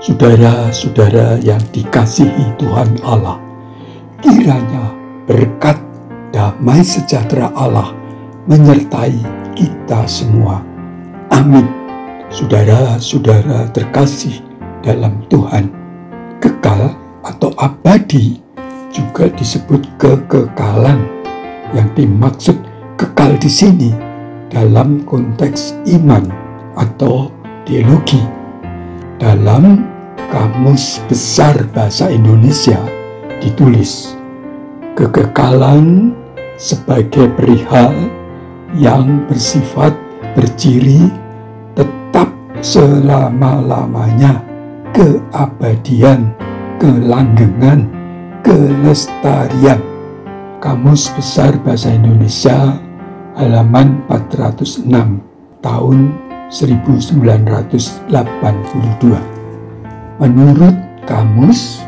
Saudara-saudara yang dikasihi Tuhan Allah, kiranya berkat damai sejahtera Allah menyertai kita semua. Amin. Saudara-saudara terkasih dalam Tuhan, kekal atau abadi juga disebut kekekalan. Yang dimaksud kekal di sini dalam konteks iman atau teologi. Dalam Kamus Besar Bahasa Indonesia ditulis, kekekalan sebagai perihal yang bersifat berciri tetap selama-lamanya, keabadian, kelanggengan, kelestarian. Kamus Besar Bahasa Indonesia halaman 406 tahun 1982. Menurut kamus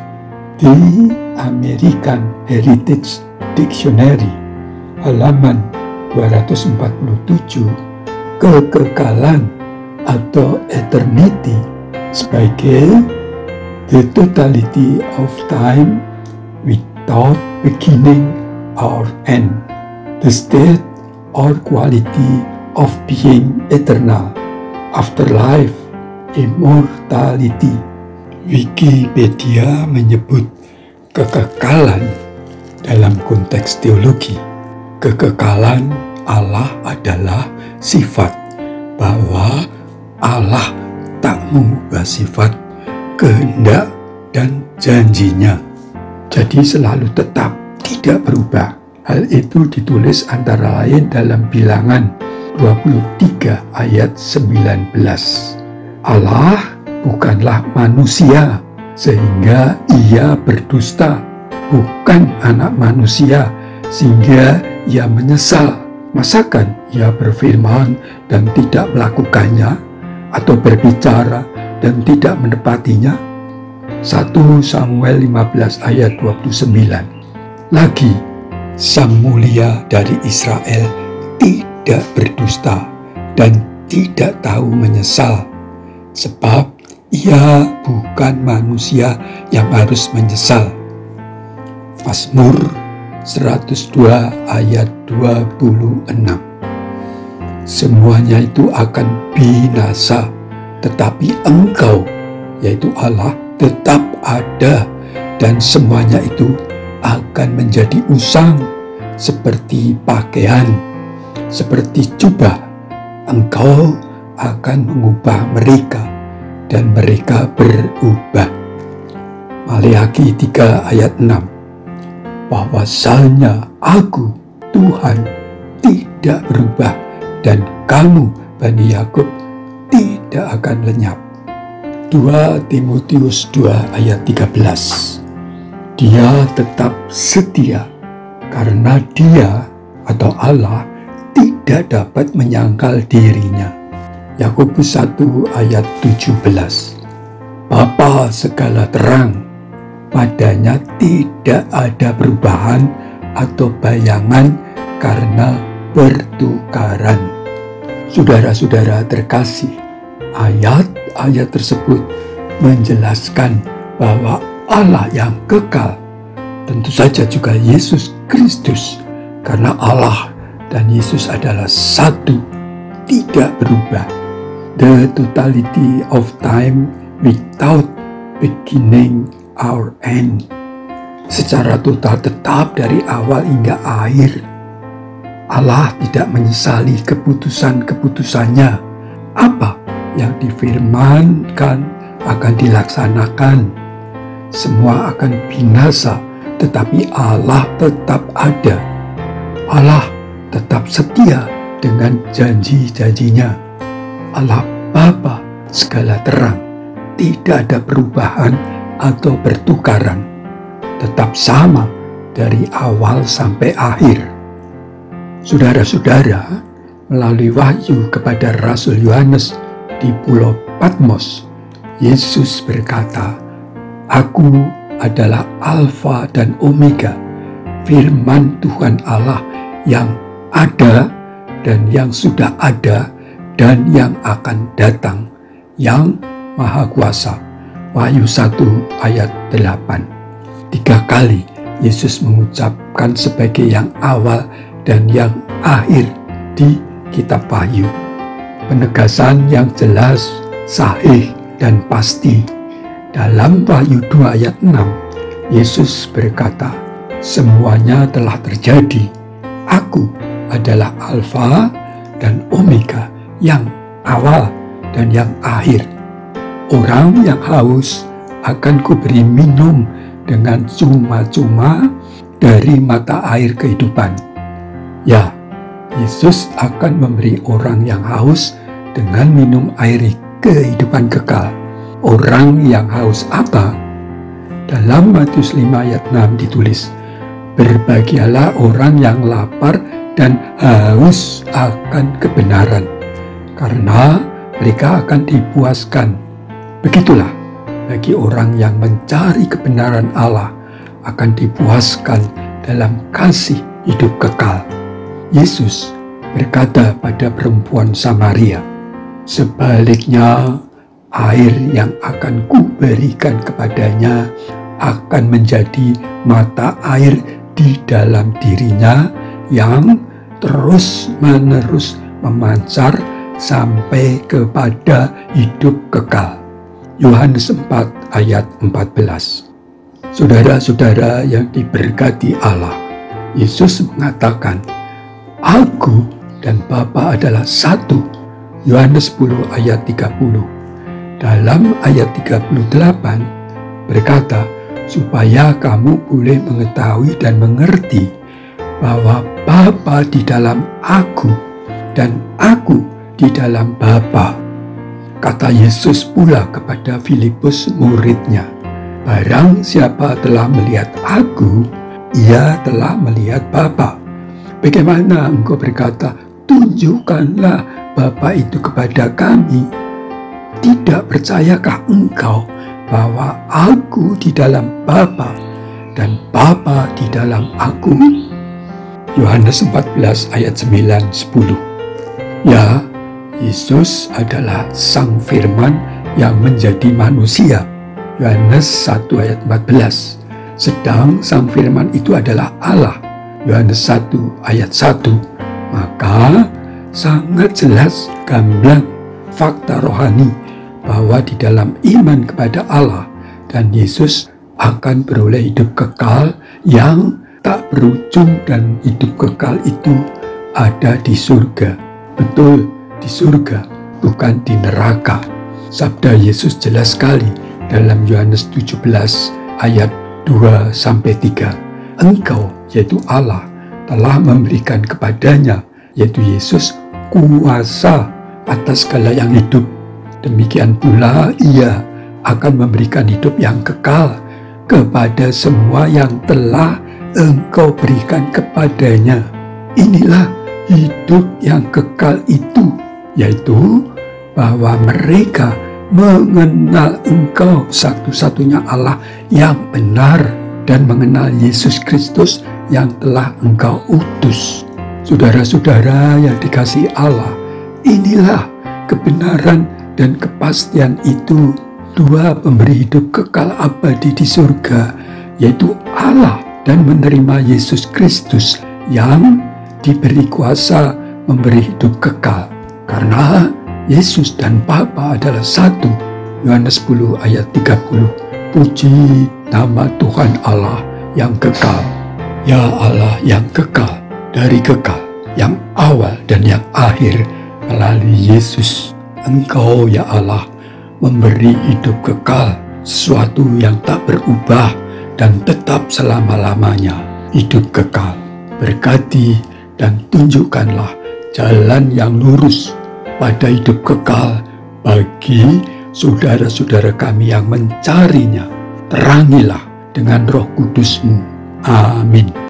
The American Heritage Dictionary halaman 247, kekekalan atau eternity sebagai the totality of time without beginning or end, the state or quality of being eternal, afterlife, immortality. Wikipedia menyebut kekekalan dalam konteks teologi. Kekekalan Allah adalah sifat bahwa Allah tak mengubah sifat, kehendak, dan janjinya. Jadi selalu tetap, tidak berubah. Hal itu ditulis antara lain dalam Bilangan 23 ayat 19. Allah bukanlah manusia sehingga ia berdusta, bukan anak manusia sehingga ia menyesal. Masakan ia berfirman dan tidak melakukannya, atau berbicara dan tidak menepatinya? 1 Samuel 15 ayat 29. Lagi, Sang Mulia dari Israel tidak berdusta dan tidak tahu menyesal, sebab ia bukan manusia yang harus menyesal. Mazmur 102 ayat 26. Semuanya itu akan binasa, tetapi Engkau, yaitu Allah, tetap ada, dan semuanya itu akan menjadi usang seperti pakaian, seperti jubah. Engkau akan mengubah mereka dan mereka berubah. Maleakhi 3 ayat 6. Bahwasanya Aku, Tuhan, tidak berubah, dan kamu, Bani Yakub, tidak akan lenyap. 2 Timotius 2 ayat 13. Dia tetap setia karena Dia atau Allah tidak dapat menyangkal dirinya. Yakobus 1 ayat 17. Bapa segala terang, padanya tidak ada perubahan atau bayangan karena pertukaran. Saudara-saudara terkasih, ayat-ayat tersebut menjelaskan bahwa Allah yang kekal, tentu saja juga Yesus Kristus, karena Allah dan Yesus adalah satu, tidak berubah. The totality of time without beginning or end. Secara total tetap dari awal hingga akhir. Allah tidak menyesali keputusan-keputusannya. Apa yang difirmankan akan dilaksanakan. Semua akan binasa, tetapi Allah tetap ada. Allah tetap setia dengan janji-janjinya. Allah Bapa segala terang, tidak ada perubahan atau pertukaran, tetap sama dari awal sampai akhir. Saudara-saudara, melalui wahyu kepada Rasul Yohanes di Pulau Patmos, Yesus berkata, Aku adalah Alfa dan Omega, firman Tuhan Allah yang ada dan yang sudah ada dan yang akan datang, yang Maha Kuasa, Wahyu 1 ayat 8. 3 kali Yesus mengucapkan sebagai yang awal dan yang akhir di kitab Wahyu. Penegasan yang jelas, sahih, dan pasti. Dalam Wahyu 2 ayat 6, Yesus berkata, "Semuanya telah terjadi. Aku adalah Alfa dan Omega, yang awal dan yang akhir. Orang yang haus akan kuberi minum dengan cuma-cuma dari mata air kehidupan." Ya, Yesus akan memberi orang yang haus dengan minum air kehidupan kekal. Orang yang haus apa? Dalam Matius 5 ayat 6 ditulis, "Berbahagialah orang yang lapar dan haus akan kebenaran, karena mereka akan dipuaskan." Begitulah bagi orang yang mencari kebenaran Allah, akan dipuaskan dalam kasih hidup kekal. Yesus berkata pada perempuan Samaria, "Sebaliknya, air yang akan kuberikan kepadanya akan menjadi mata air di dalam dirinya yang terus-menerus memancar sampai kepada hidup kekal." Yohanes 4 ayat 14. Saudara-saudara yang diberkati Allah, Yesus mengatakan, "Aku dan Bapa adalah satu." Yohanes 10 ayat 30. Dalam ayat 38 berkata, "Supaya kamu boleh mengetahui dan mengerti bahwa Bapa di dalam aku dan aku di dalam Bapa." Kata Yesus pula kepada Filipus muridnya, "Barang siapa telah melihat aku, ia telah melihat Bapa. Bagaimana engkau berkata, 'Tunjukkanlah Bapa itu kepada kami'? Tidak percayakah engkau bahwa aku di dalam Bapa dan Bapa di dalam aku?" Yohanes 14 ayat 9-10. Ya, Yesus adalah Sang Firman yang menjadi manusia. Yohanes 1 ayat 14. Sedang Sang Firman itu adalah Allah. Yohanes 1 ayat 1. Maka sangat jelas gamblang fakta rohani bahwa di dalam iman kepada Allah dan Yesus akan beroleh hidup kekal yang tak berujung, dan hidup kekal itu ada di surga. Betul, di surga, bukan di neraka. Sabda Yesus jelas sekali dalam Yohanes 17 ayat 2-3. Engkau, yaitu Allah, telah memberikan kepadanya, yaitu Yesus, kuasa atas segala yang hidup. Demikian pula ia akan memberikan hidup yang kekal kepada semua yang telah engkau berikan kepadanya. Inilah hidup yang kekal itu, yaitu bahwa mereka mengenal engkau satu-satunya Allah yang benar dan mengenal Yesus Kristus yang telah engkau utus. Saudara-saudara yang dikasihi Allah, inilah kebenaran dan kepastian itu. Dua pemberi hidup kekal abadi di surga, yaitu Allah dan menerima Yesus Kristus yang diberi kuasa memberi hidup kekal. Karena Yesus dan Bapa adalah satu. Yohanes 10 ayat 30. Puji nama Tuhan Allah yang kekal. Ya Allah yang kekal, dari kekal, yang awal dan yang akhir, melalui Yesus. Engkau ya Allah memberi hidup kekal, sesuatu yang tak berubah dan tetap selama-lamanya, hidup kekal. Berkati dan tunjukkanlah jalan yang lurus pada hidup kekal bagi saudara-saudara kami yang mencarinya. Terangilah dengan Roh Kudus-Mu. Amin.